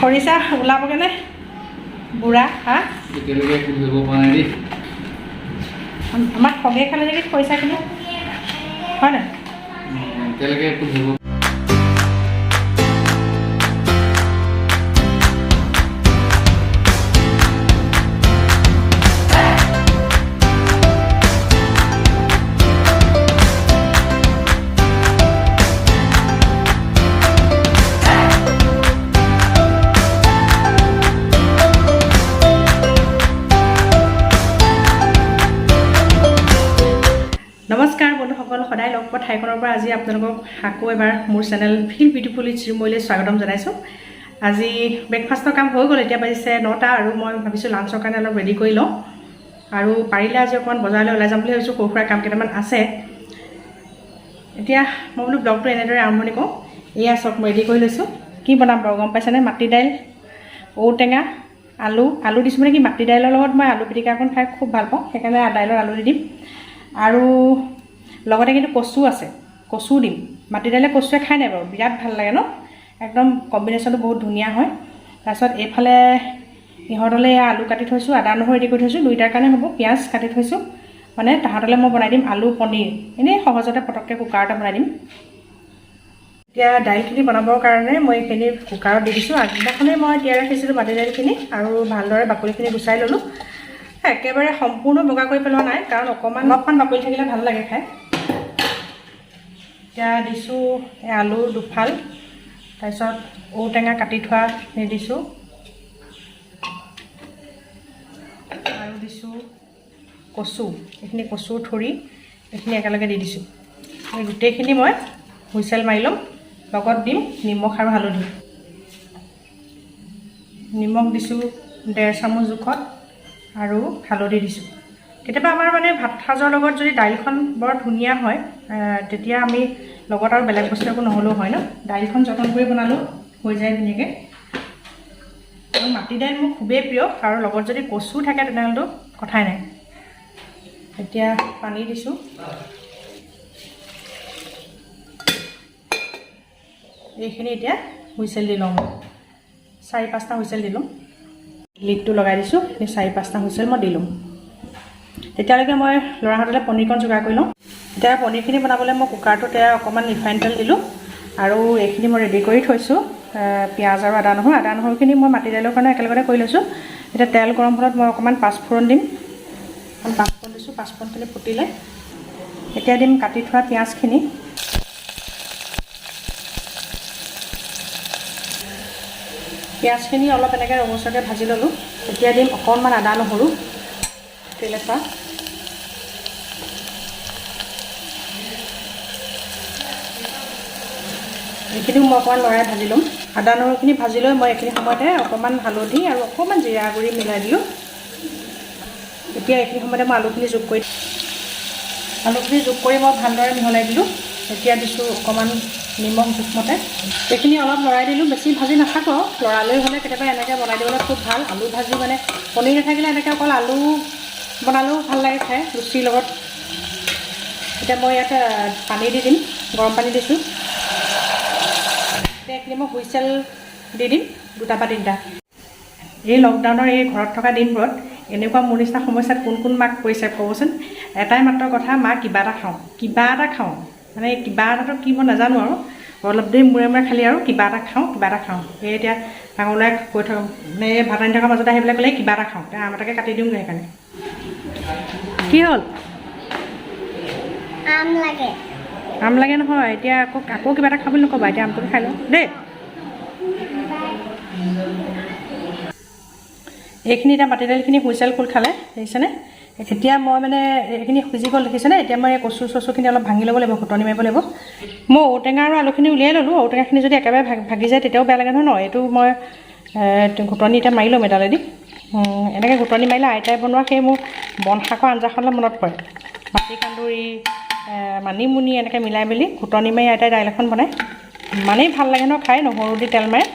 খৰিচা ওলাবগৈনে বুঢ়া হা একেলগে খুলিব পৰা নাই দেই আমাৰ খগে খালে নেকি খৰিচাখিনি হয় নাই একেলগে খুলিব নমস্কাৰ বন্ধুসকল সদায় লগ পোৱা ঠাইখনৰ পৰা আজি আপোনালোকক আকৌ এবাৰ মোৰ চেনেল ফিল বিউটিফুল উইথ শ্ৰীময়ীলৈ স্বাগতম জনাইছোঁ আজি ব্ৰেকফাষ্টৰ কাম হৈ গ'ল এতিয়া বাজিছে 9টা আৰু মই ভাবিছোঁ লাঞ্চৰ কাৰণে অলপ ৰেডি কৰি লওঁ আৰু পাৰিলে আজি অকণমান বজাৰলৈ ওলাই যাম বুলি ভাবিছোঁ সৰু সুৰা কাম কেইটামান আছে এতিয়া মই বোলো ব্লগটো এনেদৰে আৰম্ভণি কৰোঁ এয়া চব মই ৰেডি কৰি লৈছোঁ কি বনাম বাৰু গম পাইছেনে মাটি দাইল ঔটেঙা আলু দিছোঁ মানে কি মাটি দাইলৰ লগত মই আলু পিটিকাখন খাই খুব ভাল পাওঁ সেইকাৰণে দাইলৰ আলু দি দিম আৰু লগতে কিন্তু কচু আছে কচু দিম মাটি দাইলে কচুৱে খাই নাই বাৰু বিৰাট ভাল লাগে ন একদম কম্বিনেশ্যনটো বহুত ধুনীয়া হয় তাৰপিছত এইফালে ইহঁতলৈ আলু কাটি থৈছোঁ আদা নহৰু ৰেডি কৰি থৈছোঁ দুইটাৰ কাৰণে হ'ব পিঁয়াজ কাটি থৈছোঁ মানে তাহাঁতলৈ মই বনাই দিম আলু পনীৰ এনেই সহজতে পটককৈ কুকাৰতে বনাই দিম এতিয়া দাইলখিনি বনাবৰ কাৰণে মই এইখিনি কুকাৰত দি দিছোঁ আগদিনাখনেই মই তিয়াই ৰাখিছিলোঁ মাটি দাইলখিনি আৰু ভালদৰে বাকলিখিনি গুচাই ল'লোঁ একেবাৰে সম্পূৰ্ণ বগা কৰি পেলোৱা নাই কাৰণ অলপমান বাকলি থাকিলে ভাল লাগে খাই এতিয়া দিছোঁ এই আলু দুফাল তাৰপিছত ঔটেঙা কাটি থোৱা দিছোঁ আৰু দিছোঁ কচু এইখিনি কচুৰ ঠুৰি এইখিনি একেলগে দি দিছোঁ এই গোটেইখিনি মই হুইচেল মাৰি ল'ম লগত দিম নিমখ আৰু হালধি নিমখ দিছোঁ 1.5 চামুচ জোখত আৰু হালধি দিছোঁ কেতিয়াবা আমাৰ মানে ভাত সাজৰ লগত যদি দাইলখন বৰ ধুনীয়া হয় তেতিয়া আমি লগত আৰু বেলেগ বস্তু একো নহ'লেও হয় ন দাইলখন যতন কৰি বনালেও হৈ যায় ধুনীয়াকৈ আৰু মাটি দাইল মোৰ খুবেই প্ৰিয় আৰু লগত যদি কচু থাকে তেনেহ'লেতো কথাই নাই এতিয়া পানী দিছোঁ এইখিনি এতিয়া হুইচেল দি লওঁ 4-5টা হুইচেল দি লওঁ লিডটো লগাই দিছোঁ এই 4-5টা হুইচেল মই দি লওঁ তেতিয়ালৈকে মই ল'ৰাহঁতলৈ পনীৰকণ যোগাৰ কৰি লওঁ এতিয়া পনীৰখিনি বনাবলৈ মই কুকাৰটোতে অকণমান ৰিফাইন তেল দিলোঁ আৰু এইখিনি মই ৰেডি কৰি থৈছোঁ পিঁয়াজ আৰু আদা নহৰুখিনি মই মাটি দাইলৰ কাৰণে একেলগতে কৰি লৈছোঁ এতিয়া তেল গৰম হোৱাত মই অকণমান পাঁচফোৰণ দিম পাঁচফোৰণ দিছোঁ পাঁচফোৰণখিনি ফুটিলে এতিয়া দিম কাটি থোৱা পিঁয়াজখিনি পিঁয়াজখিনি অলপ এনেকৈ ৰঙচুৱাকৈ ভাজি ল'লোঁ এতিয়া দিম অকণমান আদা নহৰু তেল এটা এইখিনিও মই অকণমান লৰাই ভাজি ল'ম আদা নহৰুখিনি ভাজি লৈ মই এইখিনি সময়তে অকণমান হালধি আৰু অকণমান জিৰা গুড়ি মিলাই দিলোঁ এতিয়া এইখিনি সময়তে মই আলুখিনি যোগ কৰি মই ভালদৰে মিহলাই দিলোঁ এতিয়া দিছোঁ অকণমান নিমখ জোখমতে এইখিনি অলপ লৰাই দিলোঁ বেছি ভাজি নাথাকোঁ লৰালৈ হ'লে কেতিয়াবা এনেকৈ বনাই দিবলৈ খুব ভাল আলু ভাজি মানে পনীৰ নাথাকিলে এনেকৈ অকল আলু বনালেও ভাল লাগে খাই লুচিৰ লগত এতিয়া মই ইয়াত পানী দি দিম গৰম পানী দিছোঁ এতিয়া এইখিনি মই হুইচেল দি দিম 2টা বা 3টা এই লকডাউনৰ এই ঘৰত থকা দিনবোৰত এনেকুৱা মোৰ নিচিনা সমস্যাত কোন মাক পৰিছে ক'বচোন এটাই মাত্ৰ কথা মা কিবা এটা খাওঁ মানে কিবা এটাতো কি মই নাজানো আৰু অলপ দেৰি মূৰে খালি আৰু কিবা এটা খাওঁ এই এতিয়া ডাঙৰলৈ কৈ থাকোঁ মানে এই ভাত ৰান্ধি থকাৰ মাজতে আহি পেলাই ক'লে কিবা এটা খাওঁ আম এটাকে কাটি দিওঁগৈ সেইকাৰণে কি হ'ল আম লাগে নহয় এতিয়া আকৌ কিবা এটা খাব বুলি নক'বা এতিয়া আমটোকে খাই লওঁ দেই এইখিনি এতিয়া মাটি দাইলখিনি হুইচেল ফুল খালে দেখিছেনে এতিয়া মই মানে এইখিনি সিজি গ'ল দেখিছেনে এতিয়া মই কচু চচুখিনি অলপ ভাঙি ল'ব লাগিব ঘুটনি মাৰিব লাগিব মই ঔটেঙা আৰু আলুখিনি উলিয়াই ল'লোঁ ঔটেঙাখিনি যদি একেবাৰে ভাগি যায় তেতিয়াও বেয়া লাগে নহয় ন এইটো মই ঘুটনি এতিয়া মাৰি ল'ম এডালেদি এনেকৈ ঘুটনি মাৰিলে আইতাই বনোৱা সেই মোৰ বন শাকৰ আঞ্জাখনলৈ মনত পৰে মাটিকান্দুৰি মানিমুনি এনেকৈ মিলাই মেলি ঘুটনি মাৰি আইতাই দাইল এখন বনায় ইমানেই ভাল লাগে ন খাই নহৰু দি তেল মাৰে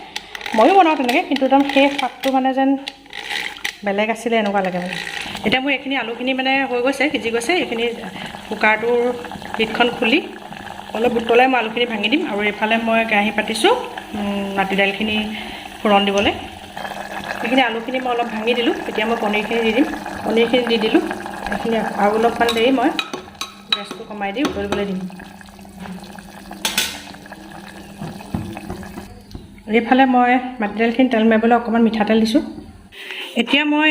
ময়ো বনাওঁ তেনেকৈ কিন্তু একদম সেই সোৱাদটো মানে যেন বেলেগ আছিলে এনেকুৱা লাগে মানে এতিয়া মোৰ এইখিনি আলুখিনি মানে হৈ গৈছে সিজি গৈছে এইখিনি কুকাৰটোৰ লিডখন খুলি অলপ উতলাই মই আলুখিনি ভাঙি দিম আৰু এইফালে মই কেৰাহী পাতিছোঁ মাটি দাইলখিনি ফোৰণ দিবলৈ। সেইখিনি আলুখিনি মই অলপ ভাঙি দিলোঁ। এতিয়া মই পনীৰখিনি দি দিম। পনীৰখিনি দি দিলোঁ। এইখিনি আৰু অলপমান দেৰি মই গেছটো কমাই দি উতলিবলৈ দিম। এইফালে মই মাটি দাইলখিনি তেল মাৰিবলৈ অকণমান মিঠাতেল দিছোঁ। এতিয়া মই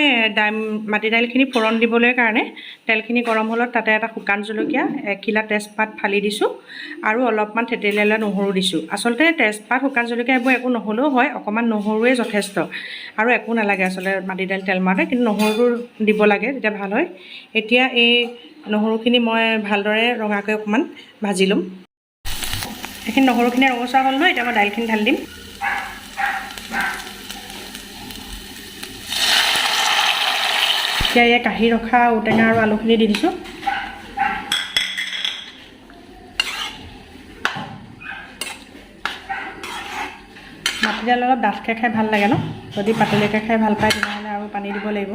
মাটি দাইলখিনি ফোৰণ দিবলৈ কাৰণে তেলখিনি গৰম হ'লত তাতে এটা শুকান জলকীয়া, 1 কিলা তেজপাত ফালি দিছোঁ আৰু অলপমান থেতেলিয়াই নহৰু দিছোঁ। আচলতে তেজপাত, শুকান জলকীয়া এইবোৰ একো নহ'লেও হয়, অকণমান নহৰুৱে যথেষ্ট আৰু একো নালাগে আচলতে মাটি দাইল তেল মাৰোঁতে, কিন্তু নহৰুটো দিব লাগে, তেতিয়া ভাল হয়। এতিয়া এই নহৰুখিনি মই ভালদৰে ৰঙাকৈ অকণমান ভাজি ল'ম। এইখিনি নহৰুখিনি ৰঙচুৱা হ'ল নহয়, এতিয়া মই দাইলখিনি ঢালি দিম। এতিয়া এই কাঢ়ি ৰখা ঔটেঙা আৰু আলুখিনি দি দিছোঁ। মাটি দাইল অলপ ডাঠকৈ খাই ভাল লাগে ন? যদি পাতলীয়াকৈ খাই ভাল পায় তেনেহ'লে আৰু পানী দিব লাগিব।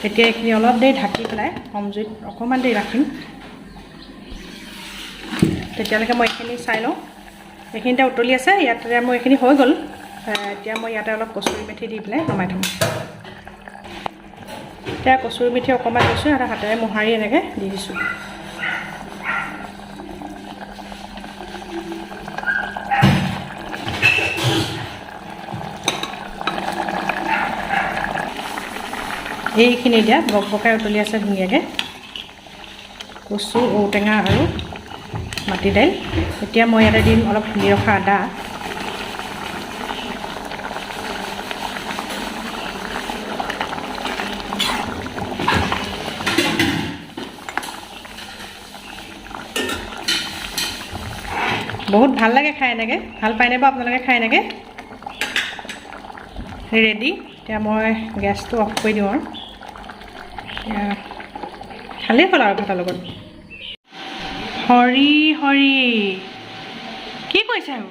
তেতিয়া এইখিনি অলপ দেৰি ঢাকি পেলাই কম জুইত অকণমান দেৰি ৰাখিম। তেতিয়ালৈকে মই এইখিনি চাই লওঁ। এইখিনিতে উতলি আছে, ইয়াতে মোৰ এইখিনি হৈ গ'ল। এতিয়া মই ইয়াতে অলপ কচুৰি মেথি দি পেলাই নমাই থ'ম। এতিয়া কচুৰি মেথি অকণমান দিছোঁ, এটা হাতেৰে মোহাৰি এনেকৈ দি দিছোঁ। এইখিনি এতিয়া বকবকাই উতলি আছে ধুনীয়াকৈ, কচু, ঔটেঙা আৰু মাটি দাইল। এতিয়া মই ইয়াতে দিম অলপ খুন্দি ৰখা আদা। বহুত ভাল লাগে খাই এনেকৈ। ভাল পায়নে বাৰু আপোনালোকে খাই এনেকৈ? ৰেডি। এতিয়া মই গেছটো অফ কৰি দিওঁ আৰু এতিয়া খালেই হ'ল আৰু ভাতৰ লগত। হৰি হৰি, কি কৈছে আৰু?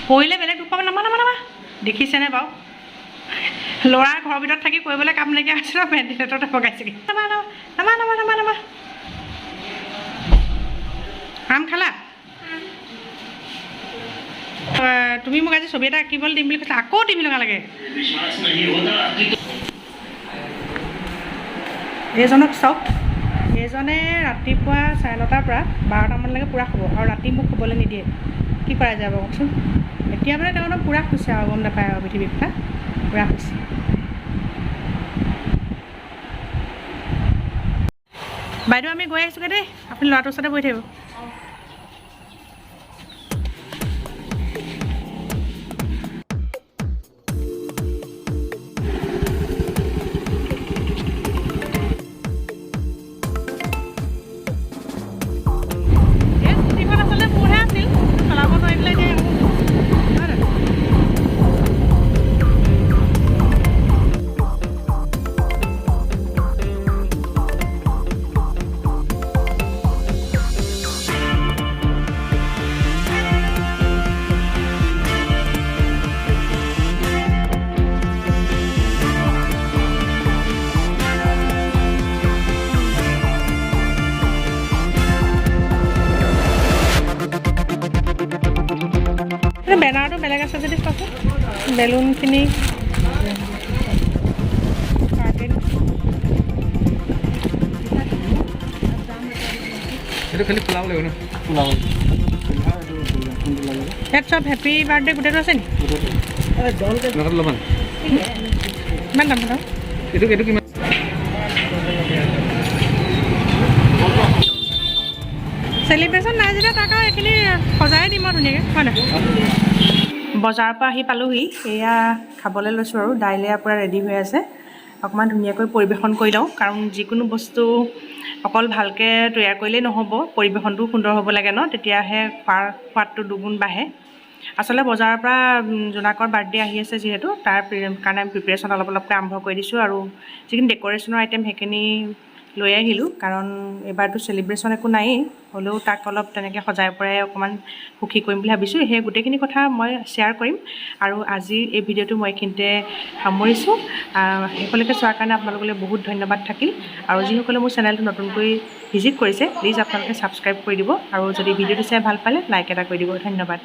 পৰিলে বেলেগ দুখ পাব। নামা নামা নামা, দেখিছেনে বাৰু? ল'ৰাৰ ঘৰৰ ভিতৰত থাকি কৰিবলৈ কাম নাইকিয়া হৈছে ন, ভেণ্টিলেটৰতে পকাইছেগৈ। নামা নামা নামা নামা নামা নামা। আম খালা? তুমি মোক আজি ছবি এটা আঁকিবলৈ দিম বুলি কৈছিলা, আকৌ টিভি লগালাগে। এইজনক চাওক, এইজনে ৰাতিপুৱা 9:30 পৰা 12টামানলৈকে পূৰা শুব আৰু ৰাতি মোক শুবলৈ নিদিয়ে। কি কৰা যায় বাৰু কওকচোন? এতিয়া মানে তেওঁ পূৰা শুইছে আৰু গম নাপায় আৰু পৃথিৱীৰ কথা, পূৰা শুইছে। বাইদেউ আমি গৈ আহিছোঁগৈ দেই, আপুনি ল'ৰাটোৰ ওচৰতে বহি থাকিব। বেনাৰটো বেলেগ আছে যদি চাচোন, বেলুনখিনি এইটো খালি ফুলাব লাগিব ন? ফুলাব ইয়াত চব হেপী বাৰ্থডে গোটেইটো আছে নি? ল'বা ইমান দাম কথা। এইটো কিমান? চেলিব্ৰেশ্যন নাই যেতিয়া তাক আৰু এইখিনি সজাই দিম আৰু ধুনীয়াকৈ, হয় নহয়? বজাৰৰ পৰা আহি পালোহি। এয়া খাবলৈ লৈছোঁ আৰু দাইল এয়া পূৰা ৰেডি হৈ আছে। অকণমান ধুনীয়াকৈ পৰিৱেশন কৰি লওঁ, কাৰণ যিকোনো বস্তু অকল ভালকৈ তৈয়াৰ কৰিলেই নহ'ব, পৰিৱেশনটোও সুন্দৰ হ'ব লাগে ন, তেতিয়াহে খোৱাৰ সোৱাদটো দুগুণ বাঢ়ে। আচলতে বজাৰৰ পৰা জোনাকৰ বাৰ্থডে আহি আছে যিহেতু, তাৰ কাৰণে প্ৰিপেৰেশ্যন অলপকৈ আৰম্ভ কৰি দিছোঁ আৰু যিখিনি ডেক'ৰেশ্যনৰ আইটেম সেইখিনি লৈ আহিলোঁ, কাৰণ এইবাৰতো চেলিব্ৰেশ্যন একো নায়েই, হ'লেও তাক অলপ তেনেকৈ সজাই পৰাই অকণমান সুখী কৰিম বুলি ভাবিছোঁ। সেই গোটেইখিনি কথা মই শ্বেয়াৰ কৰিম। আৰু আজিৰ এই ভিডিঅ'টো মই এইখিনিতে সামৰিছোঁ। শেষলৈকে চোৱাৰ কাৰণে আপোনালোকলৈ বহুত ধন্যবাদ থাকিল। আৰু যিসকলে মোৰ চেনেলটো নতুনকৈ ভিজিট কৰিছে, প্লিজ আপোনালোকে ছাবস্ক্ৰাইব কৰি দিব, আৰু যদি ভিডিঅ'টো চাই ভাল পালে লাইক এটা কৰি দিব। ধন্যবাদ।